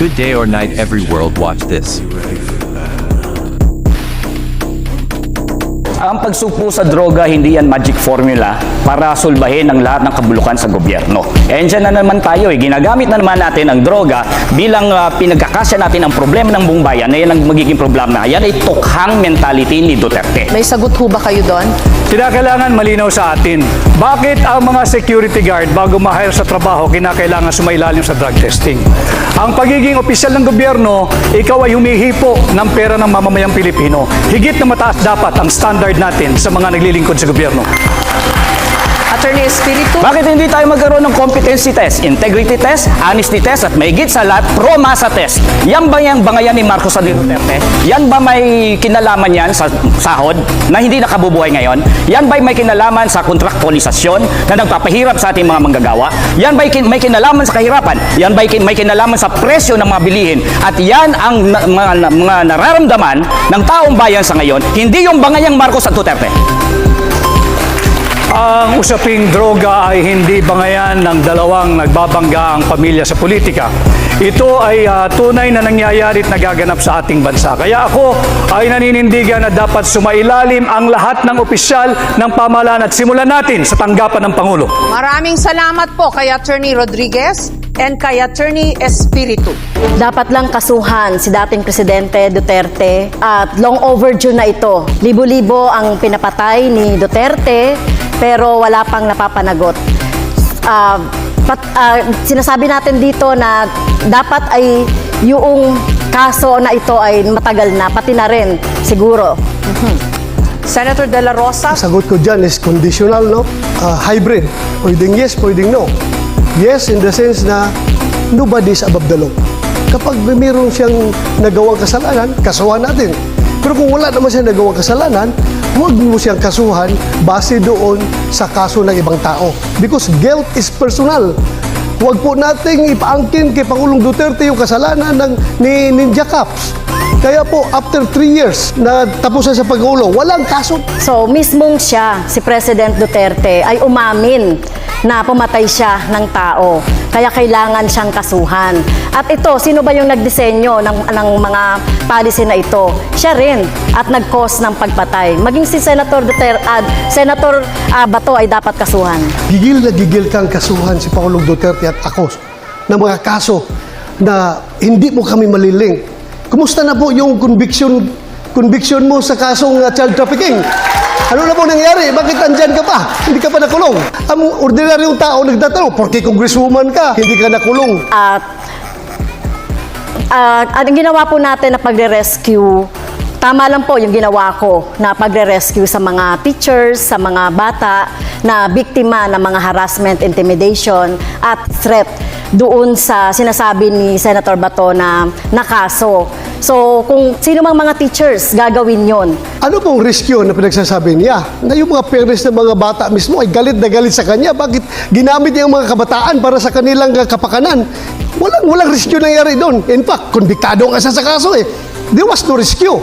Good day or night every world watch this. Ang pagsugpo sa droga, hindi yan magic formula para sulbahin ang lahat ng kabulukan sa gobyerno. And dyan na naman tayo, ginagamit na naman natin ang droga bilang pinagkakasya natin ang problema ng buong bayan na yan ang magiging problema. Yan ay tukhang mentality ni Duterte. May sagot ho ba kayo doon? Kinakailangan malinaw sa atin, bakit ang mga security guard bago ma-hire sa trabaho, kinakailangan sumailalim sa drug testing? Ang pagiging opisyal ng gobyerno, ikaw ay humihipo ng pera ng mamamayang Pilipino. Higit na mataas dapat ang standard natin sa mga naglilingkod sa gobyerno. Attorney Espiritu? Bakit hindi tayo magkaroon ng competency test, integrity test, honesty test, at may higit sa lahat, pro-masa test? Yan ba yung bangayan ni Marcos at ni Duterte? Yan ba may kinalaman yan sa sahod na hindi nakabubuhay ngayon? Yan ba may kinalaman sa kontraktualisasyon na nagpapahirap sa ating mga manggagawa? Yan ba may kinalaman sa kahirapan? Yan ba may kinalaman sa presyo ng mga bilihin? At yan ang mga nararamdaman ng taong bayan sa ngayon, hindi yung bangayang Marcos at Duterte. Ang usaping droga ay hindi bangayan ng dalawang nagbabangga ang pamilya sa politika. Ito ay tunay na nangyayari at nagaganap sa ating bansa. Kaya ako ay naninindigan na dapat sumailalim ang lahat ng opisyal ng pamahalaan at simulan natin sa tanggapan ng Pangulo. Maraming salamat po kay Attorney Rodriguez and kay Attorney Espiritu. Dapat lang kasuhan si dating Presidente Duterte at long overdue na ito. Libo-libo ang pinapatay ni Duterte pero wala pang napapanagot. Sinasabi natin dito na dapat ay yung kaso na ito ay matagal na, pati na rin siguro. Senator De La Rosa? Sagot ko dyan is conditional, no? Hybrid. Pwedeng yes, pwedeng no. Yes, in the sense na nobody is above the law. Kapag mayroon siyang nagawang kasalanan, kasuhan natin. Pero kung wala naman siyang nagawang kasalanan, huwag mo siyang kasuhan base doon sa kaso ng ibang tao. Because guilt is personal. Huwag po nating ipaangkin kay Pangulong Duterte yung kasalanan ni Ninja Cups. Kaya po, after 3 years na tapusan sa pag-ulo, walang kaso. So, mismong siya, si President Duterte, ay umamin na pumatay siya ng tao. Kaya kailangan siyang kasuhan. At ito, sino ba yung nagdisenyo ng mga policy na ito? Siya rin at nag-cause ng pagpatay. Maging si Senator Senator Bato ay dapat kasuhan. Gigil na gigil kang kasuhan si Pangulong Duterte at ako ng mga kaso na hindi mo kami maliling. Kumusta na po yung conviction mo sa kasong child trafficking? Ano na po nangyari? Bakit andyan ka pa? Hindi ka pa nakulong. Ang ordinaryong tao nagtatanong, porque congresswoman ka, hindi ka nakulong. Ang ginawa po natin na pagre-rescue, tama lang po yung ginawa ko na pagre-rescue sa mga teachers, sa mga bata na biktima ng mga harassment, intimidation at threat doon sa sinasabi ni Senator Bato na nakaso. So, kung sino mang mga teachers, gagawin yon. Ano pong risk yun na pinagsasabi niya? Na yung mga parents ng mga bata mismo ay galit na galit sa kanya. Bakit ginamit niya yung mga kabataan para sa kanilang kapakanan? Walang risk yun nangyari doon. In fact, konbiktado nga siya sa kaso eh. There was no rescue.